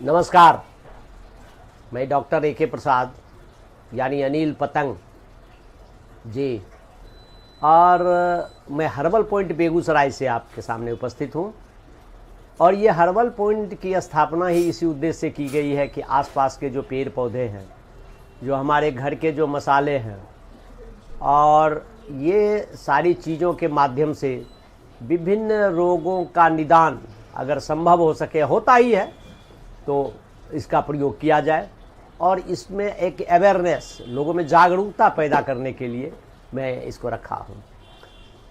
नमस्कार, मैं doctor A K. प्रसाद यानी अनिल पतंग जी, और मैं हर्बल पॉइंट बेगूसराय से आपके सामने उपस्थित हूँ। और ये हर्बल पॉइंट की स्थापना ही इसी उद्देश्य से की गई है कि आसपास के जो पेड़ पौधे हैं, जो हमारे घर के जो मसाले हैं, और ये सारी चीज़ों के माध्यम से विभिन्न रोगों का निदान अगर संभव हो सके, होता ही है, तो इसका प्रयोग किया जाए। और इसमें एक अवेयरनेस, लोगों में जागरूकता पैदा करने के लिए मैं इसको रखा हूँ।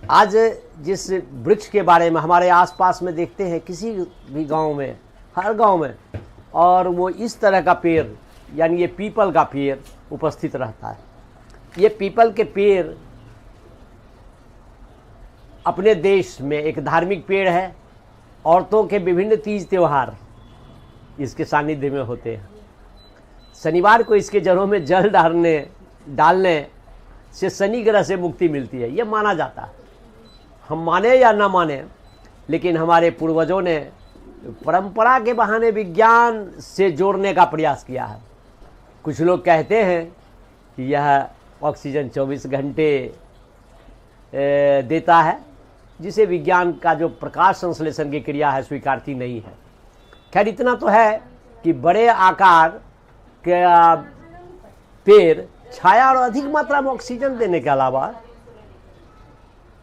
आज जिस वृक्ष के बारे में हमारे आसपास में देखते हैं, किसी भी गांव में, हर गांव में, और वो इस तरह का पेड़ यानी ये पीपल का पेड़ उपस्थित रहता है। ये पीपल के पेड़ अपने देश में एक धार्मिक पेड़ है। औरतों के विभिन्न तीज त्यौहार इसके सानिध्य में होते हैं। शनिवार को इसके जड़ों में जल डालने से शनि ग्रह से मुक्ति मिलती है, ये माना जाता है। हम माने या ना माने, लेकिन हमारे पूर्वजों ने परंपरा के बहाने विज्ञान से जोड़ने का प्रयास किया है। कुछ लोग कहते हैं कि यह ऑक्सीजन 24 घंटे देता है, जिसे विज्ञान का जो प्रकाश संश्लेषण की क्रिया है स्वीकारती नहीं है। खैर, इतना तो है कि बड़े आकार का पेड़ छाया और अधिक मात्रा में ऑक्सीजन देने के अलावा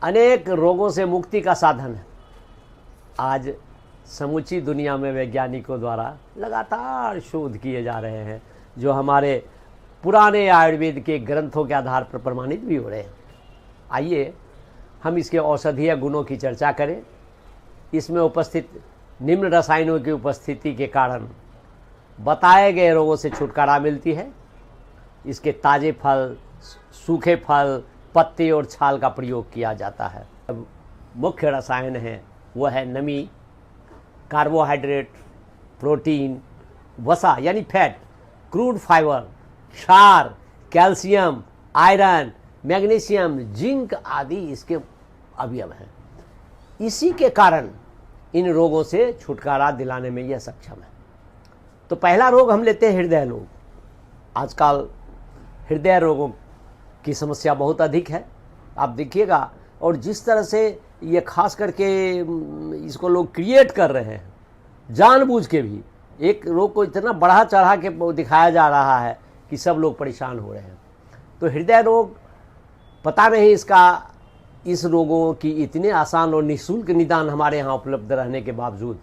अनेक रोगों से मुक्ति का साधन है। आज समूची दुनिया में वैज्ञानिकों द्वारा लगातार शोध किए जा रहे हैं, जो हमारे पुराने आयुर्वेद के ग्रंथों के आधार पर प्रमाणित भी हो रहे हैं। आइए हम इसके औषधीय गुणों की चर्चा करें। इसमें उपस्थित निम्न रसायनों की उपस्थिति के कारण बताए गए रोगों से छुटकारा मिलती है। इसके ताज़े फल, सूखे फल, पत्ते और छाल का प्रयोग किया जाता है। अब मुख्य रसायन है वो है नमी, कार्बोहाइड्रेट, प्रोटीन, वसा यानी फैट, क्रूड फाइबर, क्षार, कैल्शियम, आयरन, मैग्नीशियम, जिंक आदि इसके अवयव हैं। इसी के कारण इन रोगों से छुटकारा दिलाने में यह सक्षम है। तो पहला रोग हम लेते हैं हृदय रोग। आजकल हृदय रोगों की समस्या बहुत अधिक है, आप देखिएगा। और जिस तरह से ये खास करके इसको लोग क्रिएट कर रहे हैं, जानबूझ के भी एक रोग को इतना बढ़ा चढ़ा के दिखाया जा रहा है कि सब लोग परेशान हो रहे हैं। तो हृदय रोग, पता नहीं इस रोगों की इतने आसान और निःशुल्क निदान हमारे यहाँ उपलब्ध रहने के बावजूद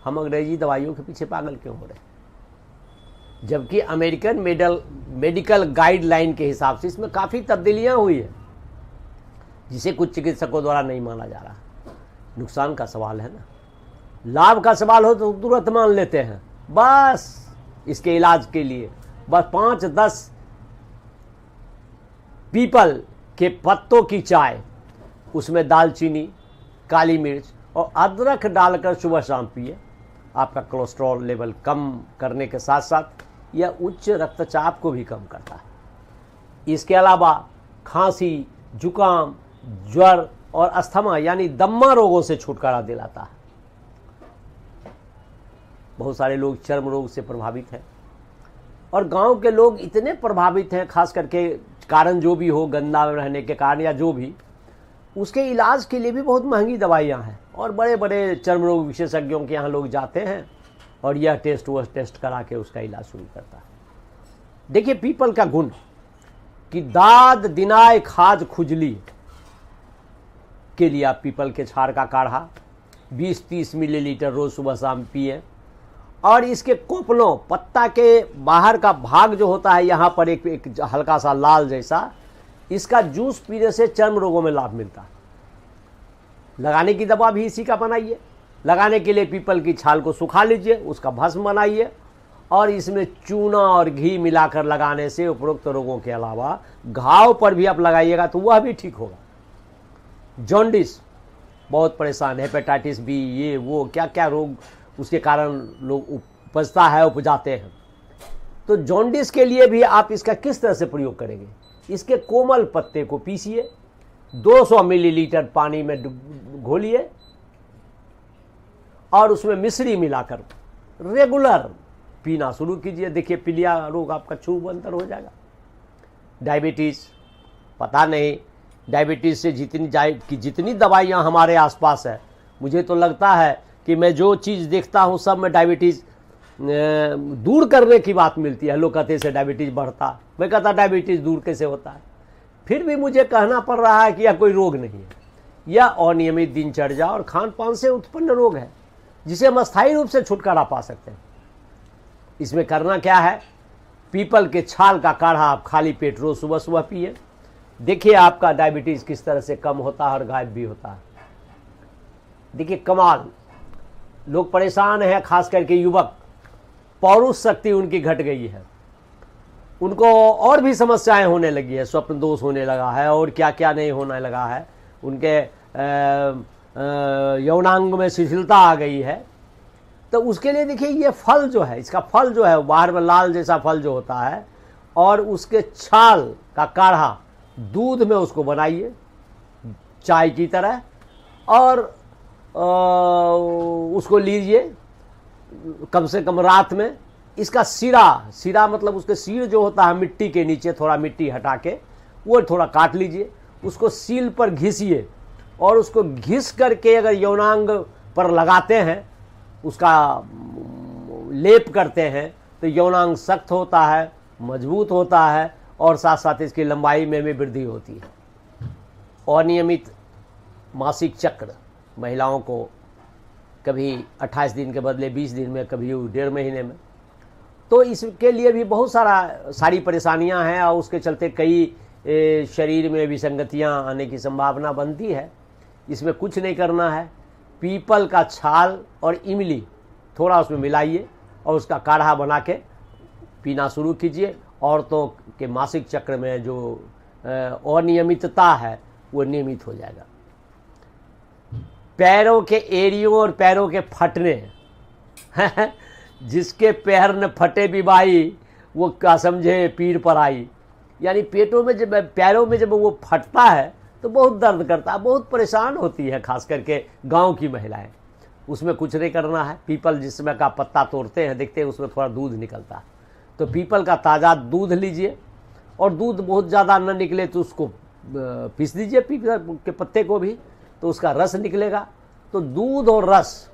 हम अंग्रेजी दवाइयों के पीछे पागल क्यों हो रहे हैं, जबकि अमेरिकन मेडिकल गाइडलाइन के हिसाब से इसमें काफ़ी तब्दीलियाँ हुई है, जिसे कुछ चिकित्सकों द्वारा नहीं माना जा रहा। नुकसान का सवाल है ना, लाभ का सवाल हो तो तुरंत मान लेते हैं। बस इसके इलाज के लिए बस 5-10 पीपल के पत्तों की चाय, उसमें दालचीनी, काली मिर्च और अदरक डालकर सुबह शाम पिए। आपका कोलेस्ट्रॉल लेवल कम करने के साथ साथ यह उच्च रक्तचाप को भी कम करता है। इसके अलावा खांसी, जुकाम, ज्वर और अस्थमा यानी दम्मा रोगों से छुटकारा दिलाता है। बहुत सारे लोग चर्म रोग से प्रभावित हैं, और गांव के लोग इतने प्रभावित हैं, खास करके कारण जो भी हो, गंदा रहने के कारण या जो भी, उसके इलाज के लिए भी बहुत महंगी दवाइयाँ हैं। और बड़े बड़े चर्म रोग विशेषज्ञों के यहाँ लोग जाते हैं और यह टेस्ट वह टेस्ट करा के उसका इलाज शुरू करता है। देखिए पीपल का गुण कि दाद दिनाय खाज खुजली के लिए आप पीपल के छाल का काढ़ा 20-30 मिलीलीटर रोज सुबह शाम पिए। और इसके कोपलों, पत्ता के बाहर का भाग जो होता है, यहाँ पर एक हल्का सा लाल जैसा, इसका जूस पीने से चर्म रोगों में लाभ मिलता है। लगाने की दवा भी इसी का बनाइए। लगाने के लिए पीपल की छाल को सुखा लीजिए, उसका भस्म बनाइए, और इसमें चूना और घी मिलाकर लगाने से उपरोक्त रोगों के अलावा घाव पर भी आप लगाइएगा तो वह भी ठीक होगा। जॉन्डिस, बहुत परेशान, हेपेटाइटिस बी, ये वो क्या क्या रोग उसके कारण लोग उपजता है, उपजाते हैं। तो जॉन्डिस के लिए भी आप इसका किस तरह से प्रयोग करेंगे? इसके कोमल पत्ते को पीसिए, 200 मिलीलीटर पानी में घोलिए और उसमें मिश्री मिलाकर रेगुलर पीना शुरू कीजिए, देखिए पीलिया रोग आपका छूब अंतर हो जाएगा। डायबिटीज़, पता नहीं डायबिटीज़ से जितनी दवाइयाँ हमारे आसपास है, मुझे तो लगता है कि मैं जो चीज़ देखता हूँ सब में डायबिटीज़ दूर करने की बात मिलती है। लोग कहते हैं डायबिटीज़ बढ़ता, मैं कहता डायबिटीज़ दूर कैसे होता है। फिर भी मुझे कहना पड़ रहा है कि यह कोई रोग नहीं है, यह अनियमित दिनचर्या और खान पान से उत्पन्न रोग है, जिसे हम अस्थायी रूप से छुटकारा पा सकते हैं। इसमें करना क्या है, पीपल के छाल का काढ़ा आप खाली पेट रोज सुबह सुबह पिए, देखिए आपका डायबिटीज़ किस तरह से कम होता है और गायब भी होता है। देखिए कमाल, लोग परेशान हैं, खास करके युवक, पौरुष शक्ति उनकी घट गई है, उनको और भी समस्याएं होने लगी है, स्वप्न दोष होने लगा है और क्या क्या नहीं होने लगा है, उनके यौनांग में शिथिलता आ गई है। तो उसके लिए देखिए ये फल जो है, इसका फल जो है बाहर में लाल जैसा फल जो होता है, और उसके छाल का काढ़ा दूध में उसको बनाइए चाय की तरह, और उसको लीजिए कम से कम रात में। इसका सिरा मतलब उसके सिर जो होता है मिट्टी के नीचे, थोड़ा मिट्टी हटा के वो थोड़ा काट लीजिए, उसको सील पर घिसिए, और उसको घिस करके अगर यौनांग पर लगाते हैं, उसका लेप करते हैं, तो यौनांग सख्त होता है, मजबूत होता है, और साथ साथ इसकी लंबाई में भी वृद्धि होती है। अनियमित मासिक चक्र महिलाओं को कभी 28 दिन के बदले 20 दिन में, कभी 1.5 महीने में, तो इसके लिए भी बहुत सारी परेशानियां हैं, और उसके चलते कई शरीर में विसंगतियां आने की संभावना बनती है। इसमें कुछ नहीं करना है, पीपल का छाल और इमली थोड़ा उसमें मिलाइए और उसका काढ़ा बना के पीना शुरू कीजिए। औरतों के मासिक चक्र में जो अनियमितता है वो नियमित हो जाएगा। पैरों के एड़ियों और पैरों के फटने जिसके पैर न फटे बिबाई, वो क्या समझे पीर पर आई। यानी पेटों में जब, पैरों में जब वो फटता है तो बहुत दर्द करता है, बहुत परेशान होती है, खास करके गांव की महिलाएं। उसमें कुछ नहीं करना है, पीपल जिसमें का पत्ता तोड़ते हैं, देखते हैं उसमें थोड़ा दूध निकलता है, तो पीपल का ताज़ा दूध लीजिए, और दूध बहुत ज़्यादा न निकले तो उसको पीस दीजिए पीपल के पत्ते को भी, तो उसका रस निकलेगा। तो दूध और रस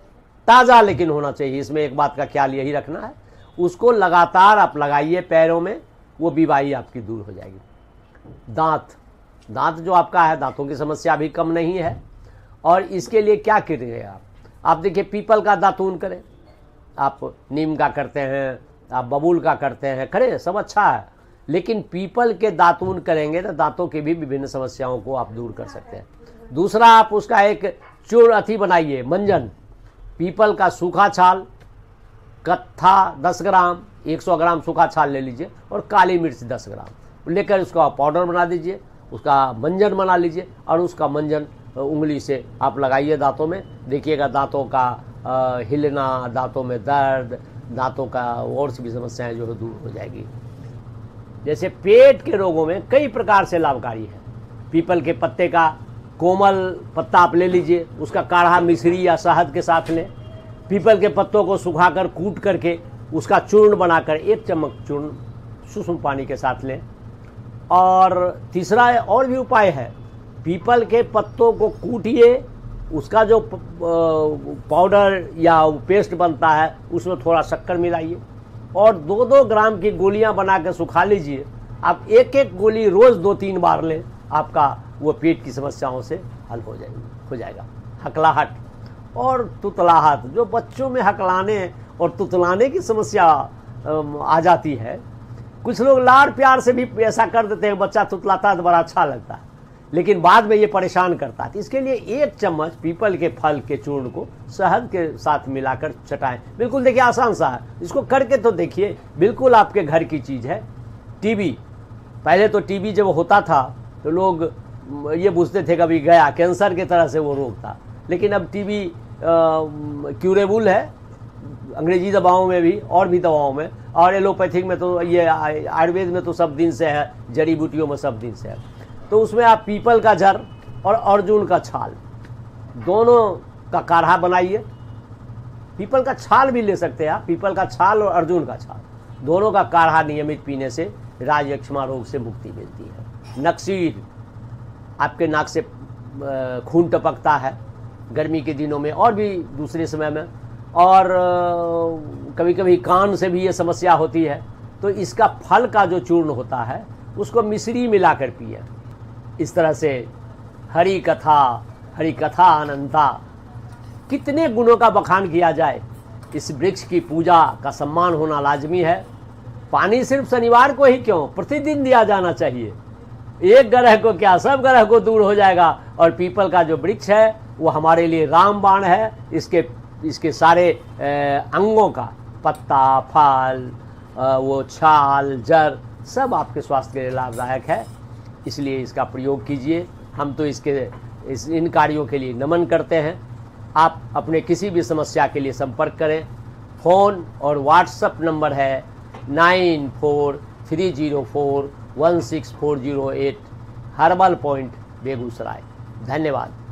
ताज़ा लेकिन होना चाहिए, इसमें एक बात का ख्याल यही रखना है। उसको लगातार आप लगाइए पैरों में, वो बीमारी आपकी दूर हो जाएगी। दांत जो आपका है, दांतों की समस्या भी कम नहीं है, और इसके लिए क्या करिए आप देखिए पीपल का दातून करें, आप नीम का करते हैं, आप बबूल का करते हैं, करें, सब अच्छा है, लेकिन पीपल के दातून करेंगे तो दांतों की भी विभिन्न समस्याओं को आप दूर कर सकते हैं। दूसरा, आप उसका एक चूर्ण बनाइए, मंजन, पीपल का सूखा छाल, कत्था 10 ग्राम, 100 ग्राम सूखा छाल ले लीजिए, और काली मिर्च 10 ग्राम लेकर उसका पाउडर बना दीजिए, उसका मंजन बना लीजिए, और उसका मंजन उंगली से आप लगाइए दांतों में। देखिएगा दांतों का हिलना, दांतों में दर्द, दांतों का और सी भी समस्याएं जो है दूर हो जाएगी। जैसे पेट के रोगों में कई प्रकार से लाभकारी है। पीपल के पत्ते का कोमल पत्ता आप ले लीजिए, उसका काढ़ा मिश्री या शहद के साथ लें। पीपल के पत्तों को सुखाकर कूट करके उसका चूर्ण बनाकर 1 चम्मच चूर्ण सुसुम पानी के साथ लें। और तीसरा और भी उपाय है, पीपल के पत्तों को कूटिए, उसका जो पाउडर या पेस्ट बनता है उसमें थोड़ा शक्कर मिलाइए, और 2-2 ग्राम की गोलियां बना के सुखा लीजिए। आप 1-1 गोली रोज़ 2-3 बार लें, आपका वो पेट की समस्याओं से हल हो जाएगा। हकलाहट और तुतलाहट, जो बच्चों में हकलाने और तुतलाने की समस्या आ जाती है, कुछ लोग लाड़ प्यार से भी ऐसा कर देते हैं, बच्चा तुतलाता है तो बड़ा अच्छा लगता है, लेकिन बाद में ये परेशान करता है। इसके लिए 1 चम्मच पीपल के फल के चूर्ण को शहद के साथ मिलाकर चटाएं। बिल्कुल देखिए आसान सा है, इसको करके तो देखिए, बिल्कुल आपके घर की चीज़ है। टीबी, पहले तो टीबी जब होता था तो लोग ये पूछते थे कभी गया, कैंसर की तरह से वो रोग था, लेकिन अब टीबी क्यूरेबल है, अंग्रेजी दवाओं में भी और भी दवाओं में, और एलोपैथिक में तो ये आयुर्वेद में तो सब दिन से है, जड़ी बूटियों में सब दिन से है। तो उसमें आप पीपल का जड़ और अर्जुन का छाल दोनों का काढ़ा बनाइए, पीपल का छाल भी ले सकते हैं आप, पीपल का छाल और अर्जुन का छाल, दोनों का काढ़ा नियमित पीने से राजयक्ष्मा रोग से मुक्ति मिलती है। नक्सीर, आपके नाक से खून टपकता है गर्मी के दिनों में और भी दूसरे समय में, और कभी कभी कान से भी ये समस्या होती है, तो इसका फल का जो चूर्ण होता है उसको मिश्री मिलाकर पिए। इस तरह से हरि कथा अनंता, कितने गुणों का बखान किया जाए। इस वृक्ष की पूजा का सम्मान होना लाजमी है। पानी सिर्फ शनिवार को ही क्यों, प्रतिदिन दिया जाना चाहिए। एक ग्रह को क्या, सब ग्रह को दूर हो जाएगा। और पीपल का जो वृक्ष है वो हमारे लिए रामबाण है। इसके सारे अंगों का, पत्ता, फल, वो छाल, जड़, सब आपके स्वास्थ्य के लिए लाभदायक है। इसलिए इसका प्रयोग कीजिए। हम तो इन कार्यों के लिए नमन करते हैं। आप अपने किसी भी समस्या के लिए संपर्क करें। फ़ोन और व्हाट्सएप नंबर है 9430416408, हर्बल पॉइंट, बेगूसराय। धन्यवाद।